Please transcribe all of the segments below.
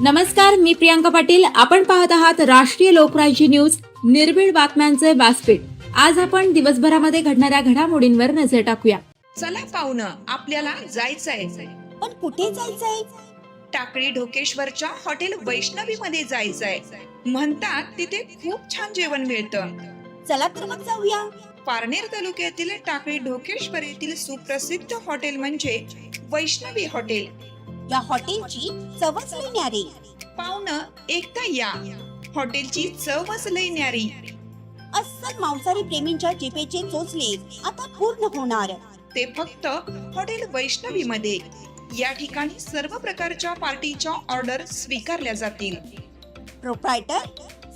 नमस्कार, मी प्रियांका पाटील. आपण पाहत आहात राष्ट्रीय लोकराज्य न्यूज, निर्भीड बातम्यांचे व्यासपीठ. आज आपण दिवसभरामध्ये घडणाऱ्या घडामोडींवर नजर टाकूया. चला पाहुणं, आपल्याला जायचंय. पण कुठे जायचंय? टाकळी ढोकेश्वरच्या हॉटेल वैष्णवी मध्ये जायचंय. म्हणतात तिथे खूप छान जेवण मिळतं. चला तर मग जाऊया. पारनेर तालुक्यातील टाकळी ढोकेश्वर येथील सुप्रसिद्ध हॉटेल म्हणजे वैष्णवी हॉटेल. या हॉटेलची चवच लई न्यारी. पाहुणं, एकदा या. हॉटेलची चवच लई न्यारी. अस्सल मांसाहारी प्रेमींच्या जिभेचे चोचले आता पूर्ण होणार. ते फक्त हॉटेल वैष्णवी मध्ये. या ठिकाणी सर्व प्रकारच्या पार्टीच्या ऑर्डर स्वीकारल्या जातील. प्रोप्रायटर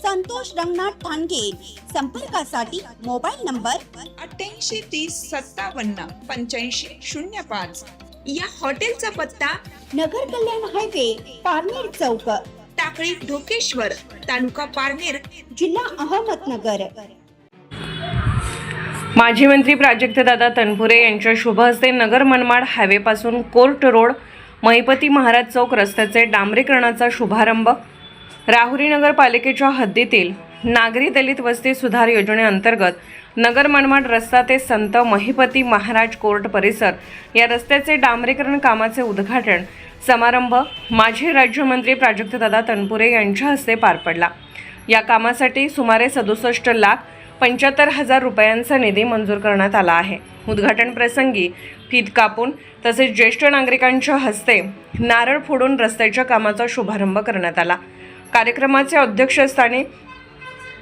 संतोष रंगनाथ ठाणगे. संपर्कासाठी मोबाईल नंबर 8830578505. या हॉटेलचा पत्ता नगर कल्याण हायवे, पारनेर चौक, टाकळी ढोकेश्वर, तालुका पारनेर, जिल्हा अहमदनगर. माजी मंत्री प्राजक्तदादा तनपुरे यांच्या शुभ हस्ते नगर मनमाड हायवे पासून कोर्ट रोड महिपती महाराज चौक रस्त्याचे डांबरीकरणाचा शुभारंभ. राहुरी नगरपालिकेच्या हद्दीतील नागरी दलित वस्ती सुधार योजनेअंतर्गत नगर मनमाड रस्ता ते संत महिपती महाराज कोर्ट परिसर या रस्त्याचे डांबरीकरण कामाचे उद्घाटन समारंभ माजी राज्यमंत्री प्राजक्तदादा तनपुरे यांच्या हस्ते पार पडला. या कामासाठी सुमारे 67,75,000 रुपयांचा निधी मंजूर करण्यात आला आहे. उद्घाटन प्रसंगी फीत कापून तसेच ज्येष्ठ नागरिकांच्या हस्ते नारळ फोडून रस्त्याच्या कामाचा शुभारंभ करण्यात आला. कार्यक्रमाचे अध्यक्षस्थानी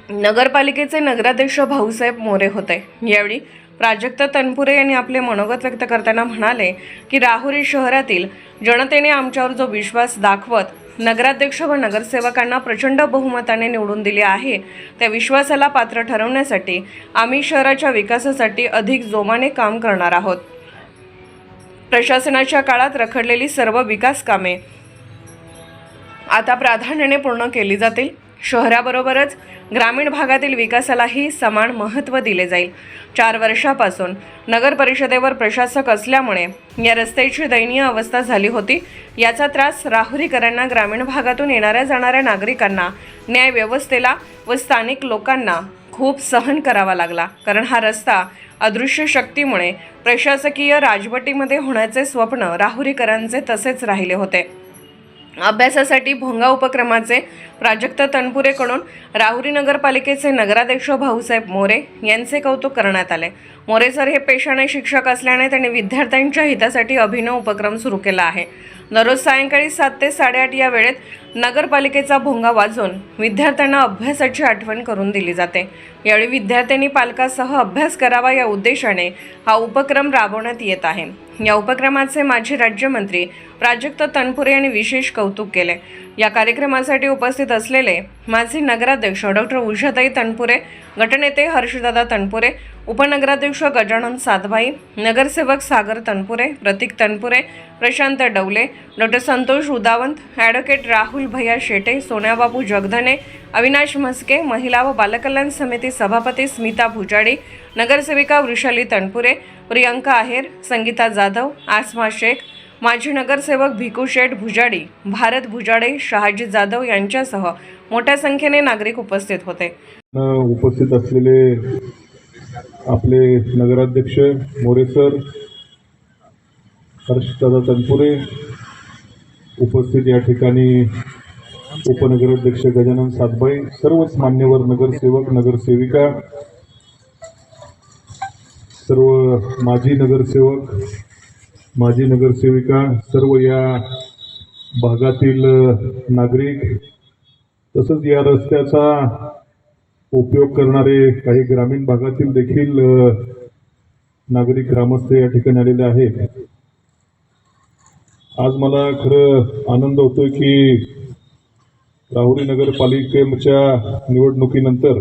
नगरपालिकेचे नगराध्यक्ष भाऊसाहेब मोरे होते. यावेळी प्राजक्त तनपुरे यांनी आपले मनोगत व्यक्त करताना म्हणाले की राहुरी शहरातील जनतेने आमच्यावर जो विश्वास दाखवत नगराध्यक्ष व नगरसेवकांना प्रचंड बहुमताने निवडून दिले आहे, त्या विश्वासाला पात्र ठरवण्यासाठी आम्ही शहराच्या विकासासाठी अधिक जोमाने काम करणार आहोत. प्रशासनाच्या काळात रखडलेली सर्व विकास कामे आता प्राधान्याने पूर्ण केली जातील. शहराबरोबरच ग्रामीण भागातील विकासालाही समान महत्त्व दिले जाईल. 4 वर्षापासून नगर परिषदेवर प्रशासक असल्यामुळे या रस्त्याची दयनीय अवस्था झाली होती. याचा त्रास राहुरीकरांना, ग्रामीण भागातून येणाऱ्या जाणाऱ्या नागरिकांना, न्याय व्यवस्थेला व स्थानिक लोकांना खूप सहन करावा लागला. कारण हा रस्ता अदृश्य शक्तीमुळे प्रशासकीय राजवटीमध्ये होण्याचे स्वप्न राहुरीकरांचे तसेच राहिले होते. अभ्यासासाठी भोंगा उपक्रमाचे प्राजक्त तनपुरेकडून राहुरी नगरपालिकेचे नगराध्यक्ष भाऊसाहेब मोरे यांचे कौतुक करण्यात आले. मोरे सर हे पेशाने शिक्षक असल्याने त्यांनी विद्यार्थ्यांच्या हितासाठी अभिनव उपक्रम सुरू केला आहे. दररोज सायंकाळी 7 ते 8:30 या वेळेत नगरपालिकेचा भोंगा वाजवून विद्यार्थ्यांना अभ्यासाची आठवण करून दिली जाते. यावेळी विद्यार्थ्यांनी पालकासह अभ्यास करावा या उद्देशाने हा उपक्रम राबवण्यात येत आहे. या उपक्रमाचे माजी राज्यमंत्री प्राजक्त तनपुरे यांनी विशेष कौतुक केले. या कार्यक्रमासाठी उपस्थित असलेले माजी नगराध्यक्ष डॉक्टर उषाताई तनपुरे, गटनेते हर्षदादा तनपुरे, उपनगराध्यक्ष गजानन सातभाई, नगरसेवक सागर तनपुरे, प्रतीक तनपुरे, प्रशांत डवले, डॉक्टर संतोष उदावंत, ॲडव्होकेट राहुल भैया शेटे, सोन्याबाबू जगधने, अविनाश म्हस्के, महिला व बालकल्याण समिती सभापती स्मिता भुजाडी, नगरसेविका वृषाली तनपुरे, प्रियंका आहेर, संगीता जाधव, आसमा शेख, माजी नगरसेवक भिकू शेठ भुजाडी, भारत भुजाडे, शहाजी जाधव यांच्यासह मोठ्या संख्येने नागरिक उपस्थित होते. उपस्थित असलेले आपले नगराध्यक्ष मोरे सर, हर्षदादा तनपुरे, उपस्थित या ठिकाणी उपनगराध्यक्ष गजानन सातभाई, सर्वच मान्यवर नगरसेवक, नगरसेविका, सर्व माजी नगरसेवक, माजी नगरसेविका, सर्व या भागातील नागरिक, तसंच या रस्त्याचा उपयोग करणारे काही ग्रामीण भागातील देखील नागरिक, ग्रामस्थ या ठिकाणी आलेले आहेत. आज मला खरं आनंद होतोय की राहुरी नगरपालिकेच्या निवडणुकीनंतर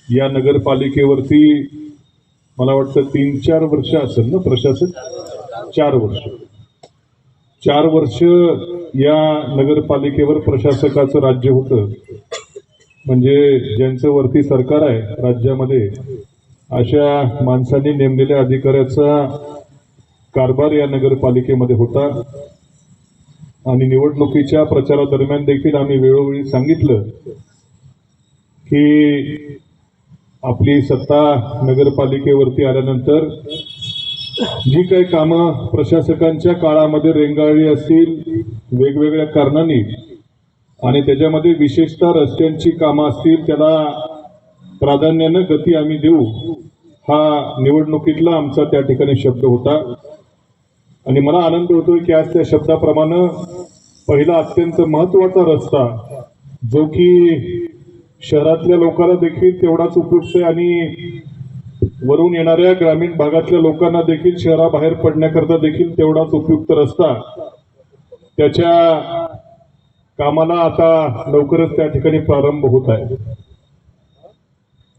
या नगरपालिकेवरती मला वाटतं 3-4 वर्ष असेल ना प्रशासक, 4 वर्ष या नगरपालिकेवर प्रशासकाचं राज्य होतं. म्हणजे ज्यांचं वरती सरकार आहे राज्यामध्ये, अशा माणसांनी नेमलेल्या अधिकाऱ्याचा कारभार या नगरपालिकेमध्ये होता. आणि निवडणुकीच्या प्रचारादरम्यान देखील आम्ही वेळोवेळी सांगितलं की आपली सत्ता नगरपालिकेवरती आल्यानंतर जी काही कामं प्रशासकांच्या काळामध्ये रेंगाळली असतील वेगवेगळ्या कारणांनी आणि त्याच्यामध्ये विशेषतः रस्त्यांची कामं असतील त्याला प्राधान्यानं गती आम्ही देऊ, हा निवडणुकीतला आमचा त्या ठिकाणी शब्द होता. आणि मला आनंद होतोय की आज त्या शब्दाप्रमाणे पहिला अत्यंत महत्वाचा रस्ता जो की शहरातल्या लोकांना देखील तेवढाच उपयुक्त आहे आणि वरून येणाऱ्या ग्रामीण भागातल्या लोकांना देखील शहराबाहेर पडण्याकरता देखील तेवढाच उपयुक्त रस्ता, त्याच्या कामाला आता लवकरच त्या ठिकाणी प्रारंभ होत आहे.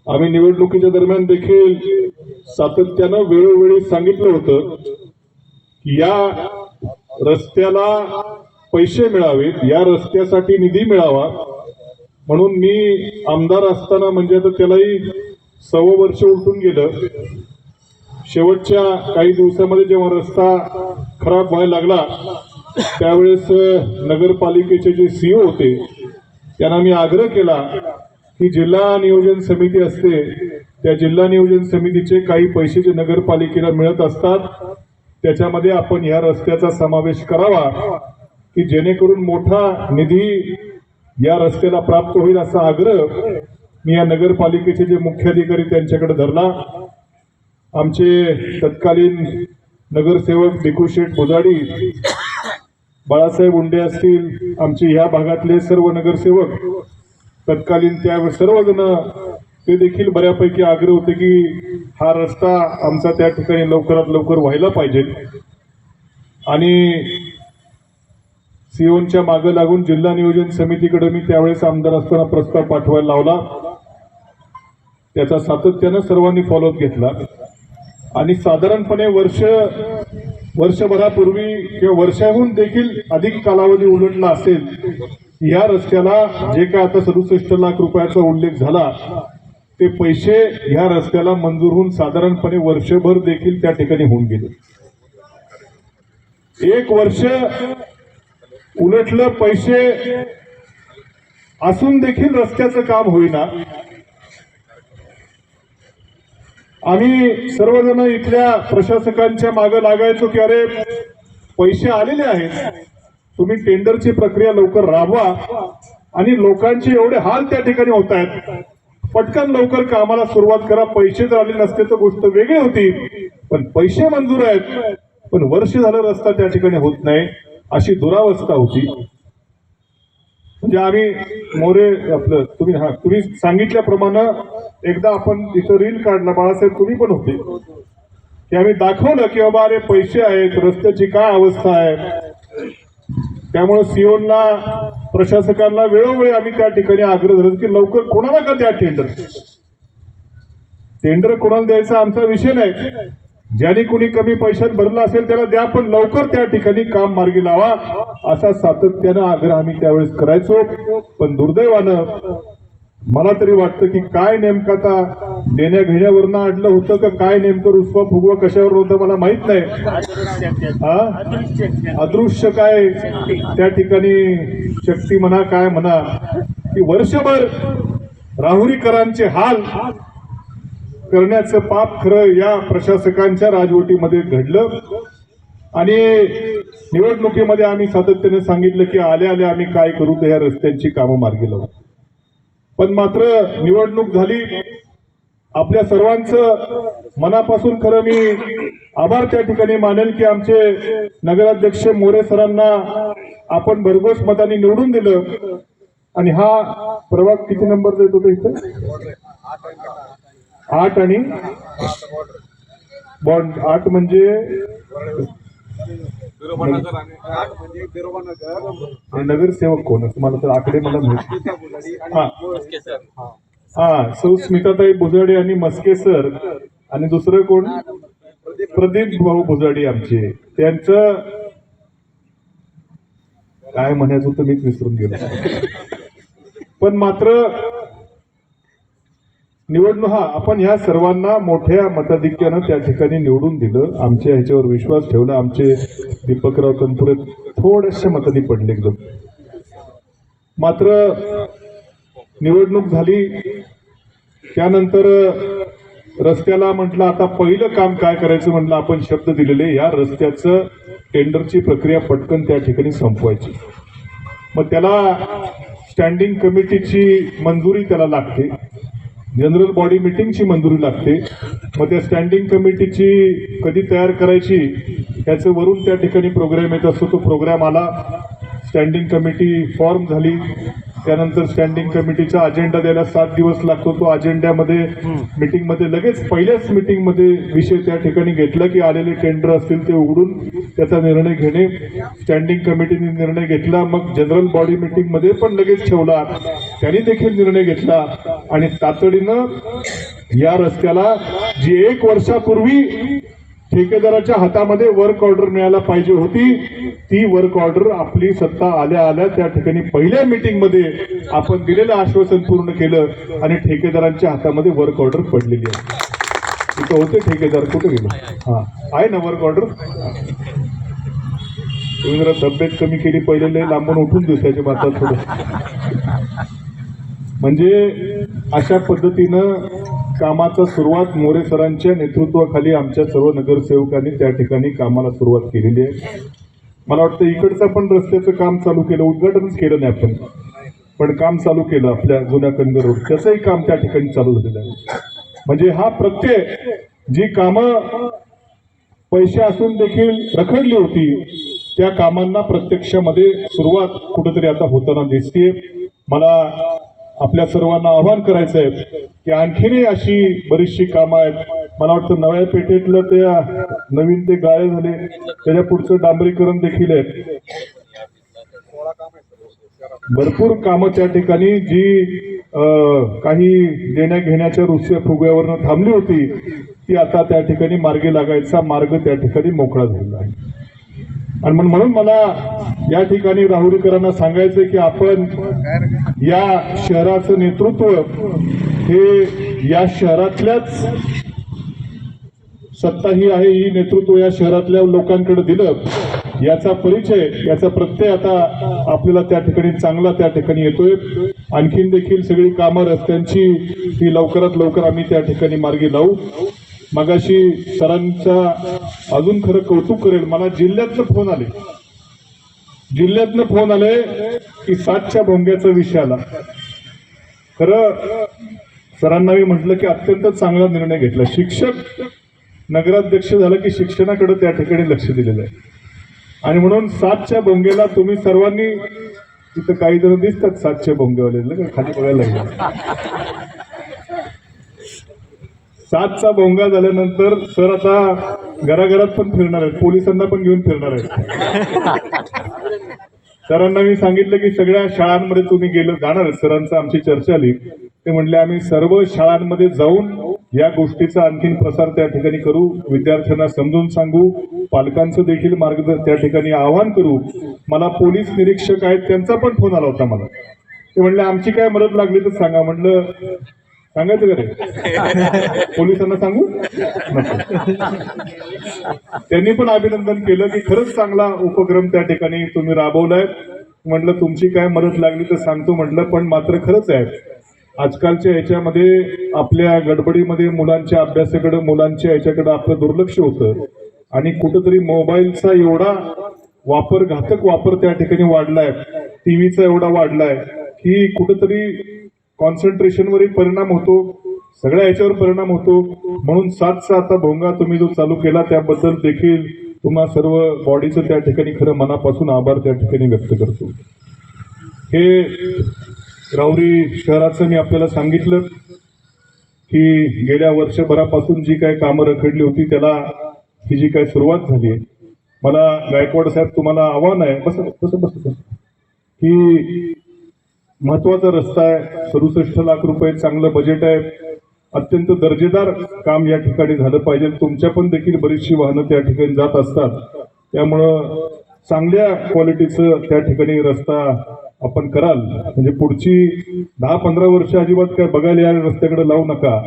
आम्ही निवडणुकीच्या दरम्यान देखील सातत्यानं वेळोवेळी सांगितलं होतं की या रस्त्याला पैसे मिळावेत, या रस्त्यासाठी निधी मिळावा, म्हणून मी आमदार असताना म्हणजे आता त्यालाही 6 वर्ष उलटून गेलं. शेवटच्या काही दिवसामध्ये जेव्हा रस्ता खराब व्हायला लागला त्यावेळेस नगरपालिकेचे जे सीओ होते त्यांना मी आग्रह केला की जिल्हा नियोजन समिती असते, त्या जिल्हा नियोजन समितीचे काही पैसे जे नगरपालिकेला मिळत असतात त्याच्यामध्ये आपण ह्या रस्त्याचा समावेश करावा की जेणेकरून मोठा निधी या रस्त्याला प्राप्त होईल, असा आग्रह मी या नगरपालिकेचे जे मुख्याधिकारी त्यांच्याकडे धरला. आमचे तत्कालीन नगरसेवक भिकूशेठ बुजाडी, बाळासाहेब उंडे असतील, आमचे ह्या भागातले सर्व नगरसेवक तत्कालीन त्या सर्वजण ते देखील बऱ्यापैकी आग्रह होते की हा रस्ता आमचा त्या ठिकाणी लवकरात लवकर व्हायला पाहिजे. आणि सीओनच्या मागे लागून जिल्हा नियोजन समितीकडे मी त्यावेळेस आमदार असताना प्रस्ताव पाठवायला लावला. त्याचा सातत्यानं सर्वांनी फॉलोअप घेतला आणि साधारणपणे वर्षभरापूर्वी किंवा वर्षाहून देखील अधिक कालावधी उलटला असेल या रस्त्याला जे काय आता 67 लाख रुपयाचा उल्लेख झाला ते पैसे ह्या रस्त्याला मंजूर होऊन साधारणपणे वर्षभर देखील त्या ठिकाणी होऊन गेले. 1 वर्ष उलटलं, पैसे असून देखील रस्त्याचं काम होईना. आम्ही सर्वजण इथल्या प्रशासकांच्या मागे लागायचो की अरे पैसे आलेले आहेत, तुम्ही टेंडरची प्रक्रिया लवकर राबवा आणि लोकांचे एवढे हाल त्या ठिकाणी होत आहेत, पटकन लवकर कामाला सुरुवात करा. पैसे जर आले नसते तर गोष्ट वेगळी होती, पण पैसे मंजूर आहेत पण वर्ष झालं रस्ता त्या ठिकाणी होत नाही, अशी दुरावस्था होती. म्हणजे आम्ही मोरे आपलं तुम्ही सांगितल्याप्रमाणे एकदा आपण इथं रील काढला, बाळासाहेब तुम्ही पण होते, की आम्ही दाखवलं की बाबा अरे पैसे आहेत, रस्त्याची काय अवस्था आहे. त्यामुळे सीओनला प्रशासकांना वेळोवेळी आम्ही त्या ठिकाणी आग्रह धरत की लवकर कोणाला का द्या टेंडर कोणाला द्यायचा आमचा विषय नाही, ज्याने कुणी कमी पैशात भरला असेल त्याला द्या, पण लवकर त्या ठिकाणी काम मार्गी लावा, असा सातत्यानं आग्रह आम्ही त्यावेळेस करायचो. पण दुर्दैवानं मला तरी वाटतं की काय नेमकं आता देण्या घेण्यावरनं अडलं होतं का काय नेमकं रुसवा फुगवा कशावर होतं मला माहित नाही. अदृश्य काय त्या ठिकाणी शक्ती म्हणा काय म्हणा की वर्षभर राहुरीकरांचे हाल करण्याचं पाप खरं या प्रशासकांच्या राजवटीमध्ये घडलं. आणि निवडणुकीमध्ये आम्ही सातत्याने सांगितलं की आल्या आल्या आम्ही काय करू तर या रस्त्यांची कामं मार्गी लावू. पण मात्र निवडणूक झाली, आपल्या सर्वांचं मनापासून खरं मी आभार त्या ठिकाणी मानेल की आमचे नगराध्यक्ष मोरे सरांना आपण भरघोस मताने निवडून दिलं. आणि हा प्रभाग किती नंबर देत होता इथं 8 आणि बॉन्ड 8 म्हणजे नगरसेवक कोण तुम्हाला तर आकडे मला माहिती. हा सौ स्मिताताई भुजाडे आणि मस्के सर आणि दुसरं कोण प्रदीप भाऊ भुजाडी आमचे, त्यांचं काय म्हणायचं होतं मीच विसरून गेलो. पण मात्र निवडणूक आपण ह्या सर्वांना मोठ्या मताधिक्यानं त्या ठिकाणी निवडून दिलं. आमच्या ह्याच्यावर विश्वास ठेवला. आमचे दीपकराव तनपुरे थोड्याशा मतांनी पडले एकदम. मात्र निवडणूक झाली त्यानंतर रस्त्याला म्हटलं आता पहिलं काम काय करायचं म्हटलं, आपण शब्द दिलेले या रस्त्याचं टेंडरची प्रक्रिया पटकन त्या ठिकाणी संपवायची. मग त्याला स्टँडिंग कमिटीची मंजुरी त्याला लागते, जनरल बॉडी मिटिंगची मंजुरी लागते. मग त्या स्टँडिंग कमिटीची कधी तयार करायची याचं वरून त्या ठिकाणी प्रोग्राम येत असतो. तो प्रोग्राम आला, स्टँडिंग कमिटी फॉर्म झाली, त्यानंतर स्टँडिंग कमिटीचा अजेंडा द्यायला 7 दिवस लागतो. तो अजेंड्यामध्ये मिटिंगमध्ये लगेच पहिल्याच मिटिंगमध्ये विषय त्या ठिकाणी घेतला की आलेले टेंडर असतील ते उघडून त्याचा निर्णय घेणे. स्टँडिंग कमिटीने निर्णय घेतला, मग जनरल बॉडी मिटिंगमध्ये पण लगेच ठेवला, त्यांनी देखील निर्णय घेतला आणि तातडीनं या रस्त्याला जी 1 वर्षापूर्वी ठेकेदाराच्या हातामध्ये वर्क ऑर्डर मिळायला पाहिजे होती, ती वर्क ऑर्डर आपली सत्ता आल्या आल्या त्या ठिकाणी पहिल्या मीटिंगमध्ये आपण दिलेलं आश्वासन पूर्ण केलं आणि ठेकेदारांच्या हातामध्ये वर्क ऑर्डर पडलेली आहे. तिथं होते ठेकेदार, कुठे गेलो? हा, आहे ना वर्क ऑर्डर. तुम्ही जरा तब्येत कमी केली, पहिले लांबून उठून दिसायचे मात्र थोडं. म्हणजे अशा पद्धतीनं कामाचा सुरुवात मोरे सरांच्या नेतृत्वाखाली आमच्या सर्व नगरसेवकांनी त्या ठिकाणी कामाला सुरुवात केलेली आहे. मला वाटतं इकडचं पण रस्त्याचं काम चालू केलं, उद्घाटनच केलं नाही आपण, पण काम चालू केलं आपल्या जुन्या कनगर रोड, त्याचंही काम त्या ठिकाणी चालू झालेलं आहे. म्हणजे हा प्रत्यय जी कामं पैसे असून देखील रखडली होती त्या कामांना प्रत्यक्षामध्ये सुरुवात कुठेतरी आता होताना दिसते. मला आपल्या सर्वांना आवाहन करायचं आहे की आणखीनही अशी बरीचशी कामं आहेत. मला वाटतं नव्या पेठेतलं ते नवीन ते गाळे झाले, त्याच्या पुढचं डांबरीकरण देखील आहे. भरपूर कामं त्या ठिकाणी जी काही देण्या घेण्याच्या रुसव्या फुग्यावरनं थांबली होती ती आता त्या ठिकाणी मार्गी लागायचा मार्ग त्या ठिकाणी मोकळा झालेला आहे. आणि म्हणून मला या ठिकाणी राहुरीकरांना सांगायचं की आपण या शहराचं नेतृत्व हे या शहरातल्याच सत्ता ही आहे, ही नेतृत्व या शहरातल्या लोकांकडे दिलं, याचा परिचय, याचा प्रत्यय आता आपल्याला त्या ठिकाणी चांगला त्या ठिकाणी येतोय. आणखीन देखील सगळी कामं रस्त्यांची ही लवकरात लवकर आम्ही त्या ठिकाणी मार्गी लावू. मगाशी सरांचा अजून खरं कौतुक करेल, मला जिल्ह्यातनं फोन आले की 7च्या भोंग्याचा विषय आला. खरं सरांना मी म्हटलं की अत्यंत चांगला निर्णय घेतला. शिक्षक नगराध्यक्ष झालं की शिक्षणाकडे त्या ठिकाणी लक्ष दिलेलं आहे आणि म्हणून 7च्या भोंग्याला तुम्ही सर्वांनी, तिथं काही जण दिसतात 7च्या भोंग्यावाले खाली बघायला लागले. 7चा भोंगा झाल्यानंतर सर आता घराघरात पण फिरणार आहेत, पोलिसांना पण घेऊन फिरणार आहेत. सरांना मी सांगितलं की सगळ्या शाळांमध्ये तुम्ही जाणार. सरांचं आमची चर्चा आली, ते म्हणले आम्ही सर्व शाळांमध्ये जाऊन या गोष्टीचा आणखीन प्रसार त्या ठिकाणी करू, विद्यार्थ्यांना समजून सांगू, पालकांचं देखील मार्गदर्शन त्या ठिकाणी आवाहन करू. मला पोलीस निरीक्षक आहेत त्यांचा पण फोन आला होता मला, ते म्हणले आमची काय मदत लागली तर सांगा. म्हटलं सांगायचं का रे, पोलिसांना सांगू त्यांनी पण अभिनंदन केलं की खरंच चांगला उपक्रम त्या ठिकाणी तुम्ही राबवलाय. म्हटलं तुमची काय मदत लागली तर सांगतो म्हटलं. पण मात्र खरंच आहे आजकालच्या याच्यामध्ये आपल्या गडबडीमध्ये मुलांच्या अभ्यासाकडे, मुलांच्या याच्याकडे आपलं दुर्लक्ष होतं आणि कुठंतरी मोबाईलचा एवढा वापर, घातक वापर त्या ठिकाणी वाढलाय, टीव्हीचा एवढा वाढलाय की कुठंतरी कॉन्सन्ट्रेशनवरही परिणाम होतो, सगळ्या याच्यावर परिणाम होतो. म्हणून 7चा आता भोंगा तुम्ही जो चालू केला त्याबद्दल देखील तुम्हा सर्व बॉडीचं त्या ठिकाणी खरं मनापासून आभार त्या ठिकाणी व्यक्त करतो. हे राहुरी शहराचं मी आपल्याला सांगितलं की गेल्या वर्षभरापासून जी काय कामं रखडली होती त्याला ही जी काय सुरुवात झाली आहे. मला गायकवाड साहेब तुम्हाला आव्हान आहे, बस की महत्वाचा रस्ता आहे, 67 लाख रुपये चांगलं बजेट आहे, अत्यंत दर्जेदार काम या ठिकाणी झालं पाहिजे. तुमच्या पण देखील बरीचशी वाहनं त्या ठिकाणी जात असतात, त्यामुळं चांगल्या क्वालिटीचं त्या ठिकाणी रस्ता आपण कराल म्हणजे पुढची 10-15 वर्ष अजिबात काय बघायला या रस्त्याकडे लावू नका,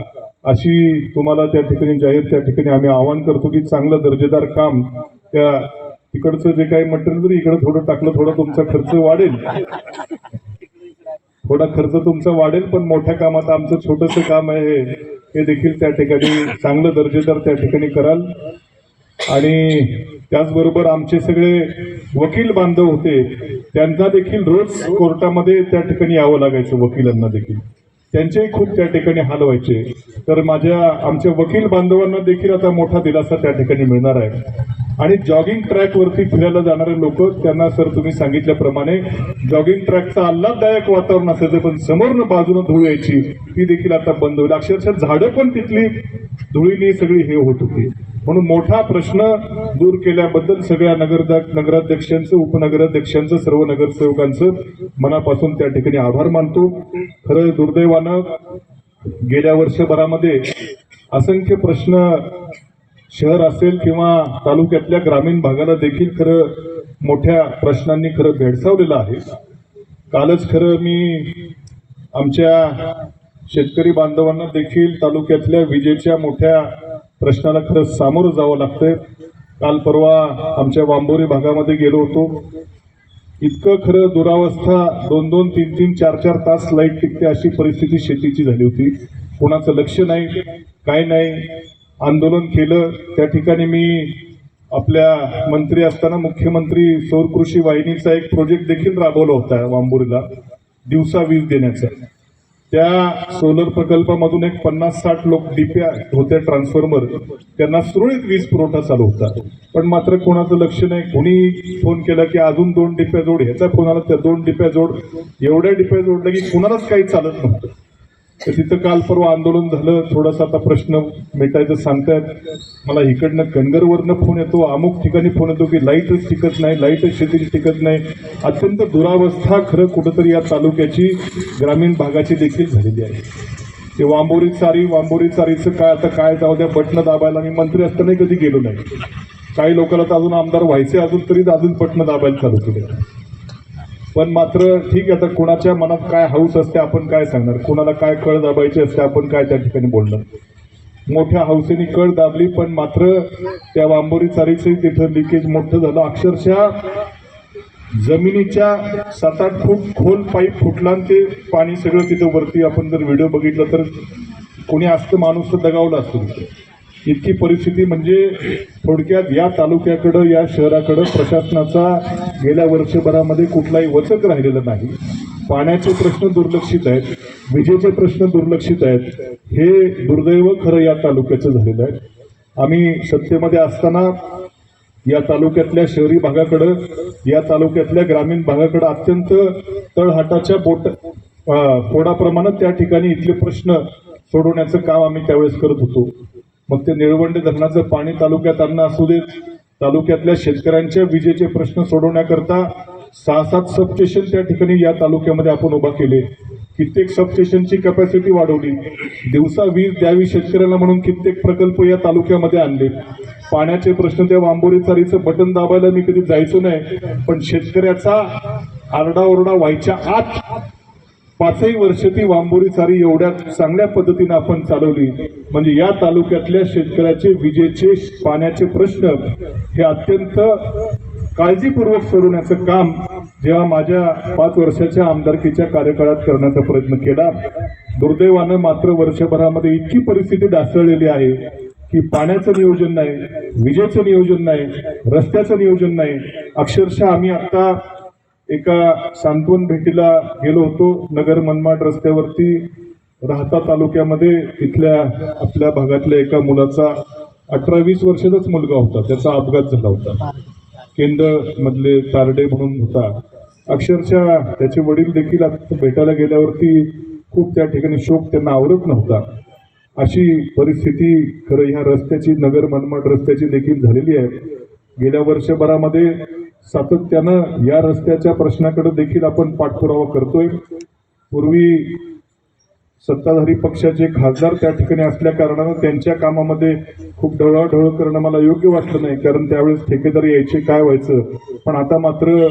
अशी तुम्हाला त्या ठिकाणी त्या ठिकाणी आम्ही आवाहन करतो की चांगलं दर्जेदार काम त्या तिकडचं जे काही मटेरियल जरी इकडे थोडं टाकलं, थोडा तुमचा खर्च वाढेल, थोडा खर्च तुमचा वाढेल, पण मोठ्या कामात आमचं छोटंसं काम आहे हे देखील त्या ठिकाणी चांगलं दर्जेदार त्या ठिकाणी कराल. आणि त्याचबरोबर आमचे सगळे वकील बांधव होते, त्यांना देखील रोज कोर्टामध्ये त्या ठिकाणी यावं लागायचं, वकिलांना देखील त्यांचेही खूप त्या ठिकाणी हाल व्हायचे. तर आमच्या वकील बांधवांना देखील आता मोठा दिलासा त्या ठिकाणी मिळणार आहे. आणि जॉगिंग ट्रॅकवरती फिरायला जाणारे लोक, त्यांना सर तुम्ही सांगितल्याप्रमाणे जॉगिंग ट्रॅकचं आल्हाददायक वातावरण असायचं, पण समोरनं बाजूनं धूळ यायची, ती देखील आता बंद होईल. अक्षरशः झाडं पण तिथली धुळीने सगळी हे होत होती. म्हणून मोठा प्रश्न दूर केल्याबद्दल सगळ्या नगराध्यक्षांचं, उपनगराध्यक्षांचं, सर्व नगरसेवकांचं मनापासून त्या ठिकाणी आभार मानतो. खरं दुर्दैवानं गेल्या वर्षभरामध्ये असंख्य प्रश्न शहर असेल किंवा तालुक्यातल्या ग्रामीण भागाला देखील खरं मोठ्या प्रश्नांनी खरं भेडसावलेलं आहे. कालच खरं मी आमच्या शेतकरी बांधवांना देखील तालुक्यातल्या विजेच्या मोठ्या प्रश्नाला खरं सामोरं जावं लागतंय. काल परवा आमच्या वांबोरी भागामध्ये गेलो होतो. इतकं खरं दुरावस्था, 2-2, 3-3, 4-4 तास लाईट टिकते अशी परिस्थिती शेतीची झाली होती. कोणाचं लक्ष नाही, काय नाही. आंदोलन केलं. त्या ठिकाणी मी आपल्या मंत्री असताना मुख्यमंत्री सौर कृषी वाहिनीचा एक प्रोजेक्ट देखील राबवला होता वांबोरीला, दिवसा वीज देण्याचा. त्या सोलर प्रकल्पामधून एक 50-60 लोक डिप्या होत्या, ट्रान्सफॉर्मर, त्यांना सुरळीत वीज पुरवठा चालू होता. पण मात्र कोणाचं लक्ष नाही. कोणी फोन केला की अजून 2 डिप्या जोड, ह्याचा फोन आला त्या 2 डिप्या जोड, एवढ्या डिप्या जोडल्या की कुणालाच काही चालत नव्हतं. तर तिथं काल परवा आंदोलन झालं. थोडासा आता प्रश्न मिटायचं सांगतायत. मला इकडनं कणगरवरनं फोन येतो, अमुक ठिकाणी फोन येतो की लाईटच टिकत नाही, लाईटच शेतीची टिकत नाही. अत्यंत दुरावस्था खरं कुठंतरी या तालुक्याची, ग्रामीण भागाची देखील झालेली आहे. ते वांबोरी चारीचं काय आता काय जाऊ द्या, बटणं दाबायला मी मंत्री असतानाही कधी गेलो नाही. काही लोकांना तर अजून आमदार व्हायचे अजून तरी अजून बटणं दाबायला चालू केले. पण मात्र ठीक आहे, आता कोणाच्या मनात काय हौस असते आपण काय सांगणार, कोणाला काय कळ दाबायची असते आपण काय त्या ठिकाणी बोलणार. मोठ्या हौसेने कळ दाबली, पण मात्र त्या वांबोरी चारीचंही तिथं लिकेज मोठं झालं. अक्षरशः जमिनीच्या 7-8 फूट खोल पाईप फुटला आणि ते पाणी सगळं तिथं वरती, आपण जर व्हिडिओ बघितलं तर कोणी असतं माणूस तर दगावला असतो तिथे. इतकी परिस्थिती म्हणजे थोडक्यात या तालुक्याकडं, या शहराकडं प्रशासनाचा गेल्या वर्षभरामध्ये कुठलाही वचक राहिलेला नाही. पाण्याचे प्रश्न दुर्लक्षित आहेत, विजेचे प्रश्न दुर्लक्षित आहेत. हे दुर्दैव खरं या तालुक्याचं झालेलं आहे. आम्ही सत्तेमध्ये असताना या तालुक्यातल्या शहरी भागाकडं, या तालुक्यातल्या ग्रामीण भागाकडं अत्यंत तळहाटाच्या फोडाप्रमाणे त्या ठिकाणी इथले प्रश्न सोडवण्याचं काम आम्ही त्यावेळेस करत होतो. मग ते निळवंडे धरणाचं पाणी तालुक्यात आणणं असू देत, तालुक्यातल्या शेतकऱ्यांच्या विजेचे प्रश्न सोडवण्याकरता 6-7 सबस्टेशन त्या ठिकाणी या तालुक्यामध्ये आपण उभा केले. कित्येक सबस्टेशनची कॅपॅसिटी वाढवली. दिवसा वीज द्यावी शेतकऱ्यांना म्हणून कित्येक प्रकल्प या तालुक्यामध्ये आणले. पाण्याचे प्रश्न, त्या वांबोरी चारीचं बटन दाबायला मी कधी जायचो नाही, पण शेतकऱ्याचा आरडाओरडा व्हायच्या आत 5ही वर्ष ती वांबोरी चारी एवढ्या चांगल्या पद्धतीने आपण चालवली. म्हणजे या तालुक्यातल्या शेतकऱ्याचे विजेचे, पाण्याचे प्रश्न हे अत्यंत काळजीपूर्वक सोडवण्याचं काम जेव्हा माझ्या 5 वर्षाच्या आमदारकीच्या कार्यकाळात करण्याचा प्रयत्न केला. दुर्दैवानं मात्र वर्षभरामध्ये इतकी परिस्थिती ढासळलेली आहे की पाण्याचं नियोजन नाही, विजेचं नियोजन नाही, रस्त्याचं नियोजन नाही. अक्षरशः आम्ही आता एका सांत्वन भेटीला गेलो होतो नगर मनमाड रस्त्यावरती, राहता तालुक्यामध्ये. इथल्या आपल्या भागातल्या एका मुलाचा 18-20 वर्षाचाच मुलगा होता, त्याचा अपघात झाला होता. केंद्र मधले तारडे म्हणून होता. अक्षरशः त्याचे वडील देखील भेटायला गेल्यावरती खूप त्या ठिकाणी शोक त्यांना आवरत नव्हता. अशी परिस्थिती खरं ह्या रस्त्याची, नगर मनमाड रस्त्याची देखील झालेली आहे. गेल्या वर्षभरामध्ये सातत्यानं या रस्त्याच्या प्रश्नाकडे देखील आपण पाठपुरावा करतोय. पूर्वी सत्ताधारी पक्षाचे खासदार त्या ठिकाणी असल्या कारणानं त्यांच्या कामामध्ये खूप ढवळाढवळ करणं मला योग्य वाटलं नाही, कारण त्यावेळेस ठेकेदार यायचे, काय व्हायचं. पण आता मात्र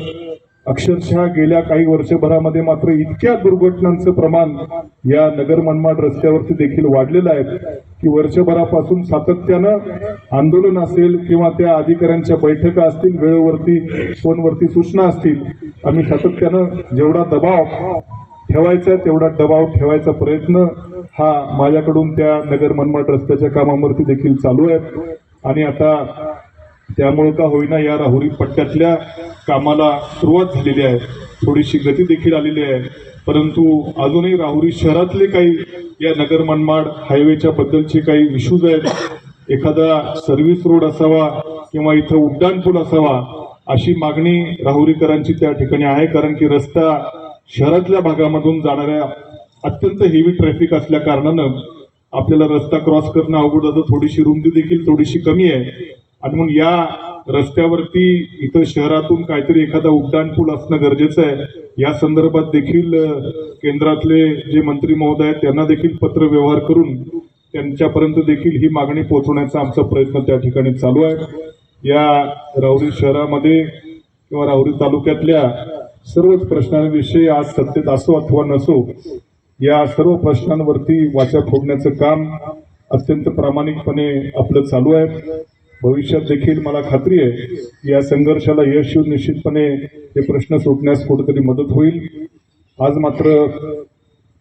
अक्षरशः गेल्या काही वर्षभरामध्ये मात्र इतक्या दुर्घटनांचं प्रमाण या नगर मनमाड रस्त्यावरती देखील वाढलेलं आहे की वर्षभरापासून सातत्यानं आंदोलन असेल किंवा त्या अधिकाऱ्यांच्या बैठका असतील, वेळेवरती फोनवरती सूचना असतील, आम्ही सातत्यानं जेवढा दबाव ठेवायचा तेवढा दबाव ठेवायचा प्रयत्न हा माझ्याकडून त्या नगर मनमाड रस्त्याच्या कामावरती देखील चालू आहे. आणि आता त्यामुळे का होईना या राहुरी पट्ट्यातल्या कामाला सुरुवात झालेली आहे, थोडीशी गती देखील आलेली आहे. परंतु अजूनही राहुरी शहरातले काही या नगर मनमाड हायवेच्या बद्दलचे काही इश्यूज आहेत. एखादा सर्व्हिस रोड असावा किंवा इथं उड्डाण पूल असावा अशी मागणी राहुरीकरांची त्या ठिकाणी आहे. कारण की रस्ता शहरातल्या भागामधून जाणाऱ्या अत्यंत हेवी ट्रॅफिक असल्या कारणानं आपल्याला रस्ता क्रॉस करणं अवघड जातं. थोडीशी रुंदी देखील थोडीशी कमी आहे आणि म्हणून या रस्त्यावरती इथं शहरातून काहीतरी एखादा उड्डाण पूल असणं गरजेचं आहे. या संदर्भात देखील केंद्रातले जे मंत्री महोदय आहेत त्यांना देखील पत्र व्यवहार करून त्यांच्यापर्यंत देखील ही मागणी पोहोचवण्याचा आमचा प्रयत्न त्या ठिकाणी चालू आहे. या राहुरी शहरामध्ये किंवा राहुरी तालुक्यातल्या सर्वच प्रश्नांविषयी आज सत्तेत असो अथवा नसो या सर्व प्रश्नांवरती वाचा फोडण्याचं काम अत्यंत प्रामाणिकपणे आपलं चालू आहे. भविष्यात देखील मला खात्री आहे या संघर्षाला यश येऊन निश्चितपणे हे प्रश्न सुटण्यास कुठेतरी मदत होईल. आज मात्र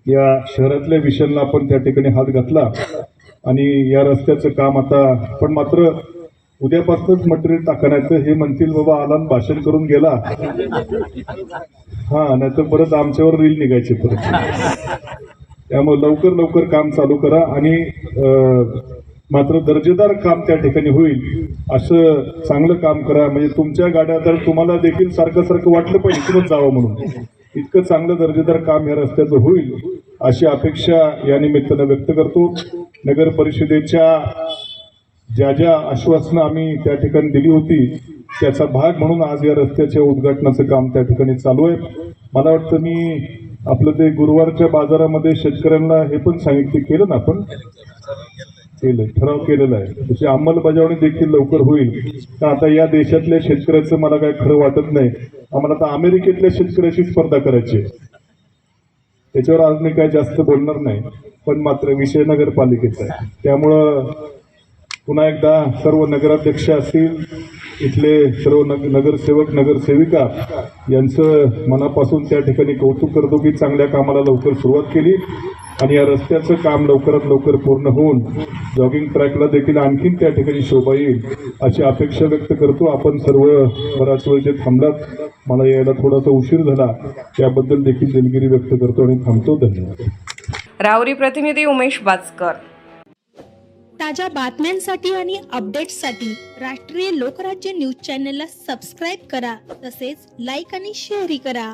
या शहरातल्या विषयांना आपण त्या ठिकाणी हात घातला आणि या रस्त्याचं काम आता पण मात्र उद्यापासूनच मटेरियल टाकण्याचं हे म्हणतील बाबा आला भाषण करून गेला, हा नाही तर परत आमच्यावर रील निघायचे परत. त्यामुळे लवकर काम चालू करा आणि मात्र दर्जेदार काम त्या ठिकाणी होईल असं चांगलं काम करा. म्हणजे तुमच्या गाड्या तर तुम्हाला देखील सारखं वाटलं पाहिजे इकडून जावं म्हणून, इतकं चांगलं दर्जेदार काम या रस्त्याचं होईल अशी अपेक्षा या निमित्तानं व्यक्त करतो. नगर परिषदेच्या ज्या आश्वासनं आम्ही त्या ठिकाणी दिली होती त्याचा भाग म्हणून आज या रस्त्याच्या उद्घाटनाचं काम त्या ठिकाणी चालू आहे. मला वाटतं मी आपलं ते गुरुवारच्या बाजारामध्ये शेतकऱ्यांना हे पण सांगितलं केलं ना, आपण ठराव केलेला आहे, त्याची अंमलबजावणी देखील लवकर होईल. तर आता या देशातल्या शेतकऱ्याचं मला काय खरं वाटत नाही. आम्हाला आता अमेरिकेतल्या शेतकऱ्याची स्पर्धा करायची, त्याच्यावर आज मी काय जास्त बोलणार नाही. पण मात्र विषय नगरपालिकेचा आहे, त्यामुळं पुन्हा एकदा सर्व नगराध्यक्ष असतील, इथले सर्व नगरसेवक नगरसेविका यांचं मनापासून त्या ठिकाणी कौतुक करतो की चांगल्या कामाला लवकर सुरुवात केली आणि या रस्त्याचं काम लवकरात लवकर पूर्ण होऊन जॉगिंग ट्रॅकला देखील आणखीन त्या ठिकाणी शोभा येईल अशी अपेक्षा व्यक्त करतो. आपण सर्व बराच वेळ जे थांबलात, मला यायला थोडासा उशीर झाला त्याबद्दल देखील दिलगिरी व्यक्त करतो आणि थांबतो. धन्यवाद. राहुरी प्रतिनिधी उमेश बाचकर. ताज्या बातम्यांसाठी आणि अपडेट्ससाठी राष्ट्रीय लोकराज्य न्यूज चॅनलला सबस्क्राईब करा, तसेच लाईक आणि शेअरही करा.